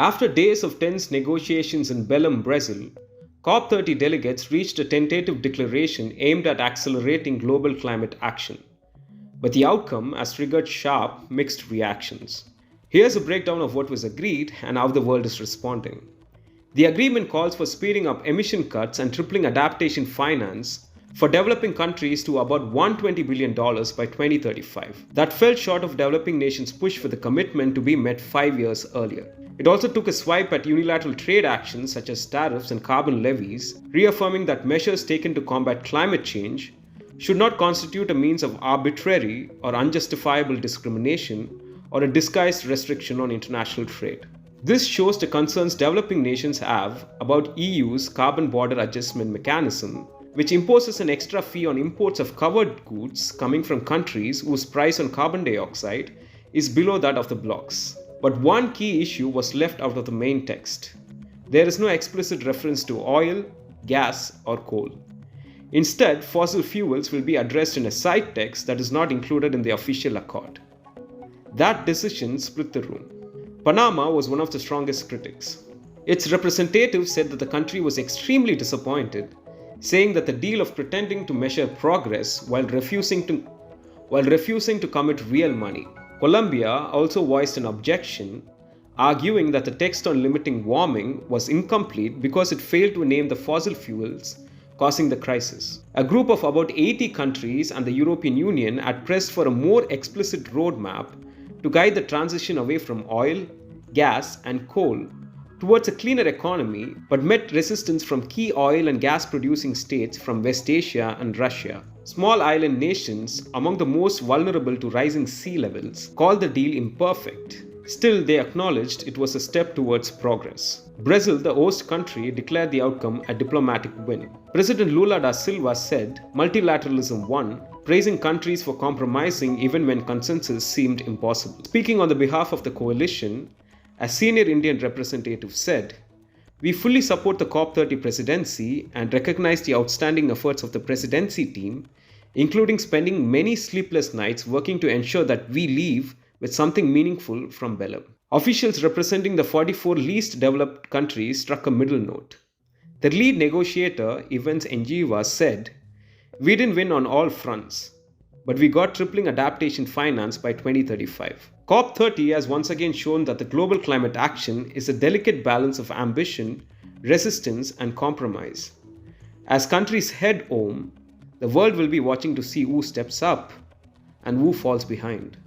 After days of tense negotiations in Belém, Brazil, COP30 delegates reached a tentative declaration aimed at accelerating global climate action. But the outcome has triggered sharp, mixed reactions. Here's a breakdown of what was agreed and how the world is responding. The agreement calls for speeding up emission cuts and tripling adaptation finance for developing countries to about $120 billion by 2035. That fell short of developing nations' push for the commitment to be met 5 years earlier. It also took a swipe at unilateral trade actions such as tariffs and carbon levies, reaffirming that measures taken to combat climate change should not constitute a means of arbitrary or unjustifiable discrimination or a disguised restriction on international trade. This shows the concerns developing nations have about EU's carbon border adjustment mechanism, which imposes an extra fee on imports of covered goods coming from countries whose price on carbon dioxide is below that of the blocs. But one key issue was left out of the main text. There is no explicit reference to oil, gas, or coal. Instead, fossil fuels will be addressed in a side text that is not included in the official accord. That decision split the room. Panama was one of the strongest critics. Its representative said that the country was extremely disappointed, saying that the deal of pretending to measure progress while refusing to commit real money. Colombia also voiced an objection, arguing that the text on limiting warming was incomplete because it failed to name the fossil fuels causing the crisis. A group of about 80 countries and the European Union had pressed for a more explicit roadmap to guide the transition away from oil, gas, and coal towards a cleaner economy, but met resistance from key oil and gas producing states from West Asia and Russia. Small island nations, among the most vulnerable to rising sea levels, called the deal imperfect. Still, they acknowledged it was a step towards progress. Brazil, the host country, declared the outcome a diplomatic win. President Lula da Silva said, "Multilateralism won," praising countries for compromising even when consensus seemed impossible. Speaking on the behalf of the coalition, a senior Indian representative said, "We fully support the COP30 presidency and recognize the outstanding efforts of the presidency team, including spending many sleepless nights working to ensure that we leave with something meaningful from Belém." Officials representing the 44 least developed countries struck a middle note. The lead negotiator, Evans Enjiva, said, "We didn't win on all fronts, but we got tripling adaptation finance by 2035. COP30 has once again shown that the global climate action is a delicate balance of ambition, resistance, and compromise. As countries head home, the world will be watching to see who steps up and who falls behind.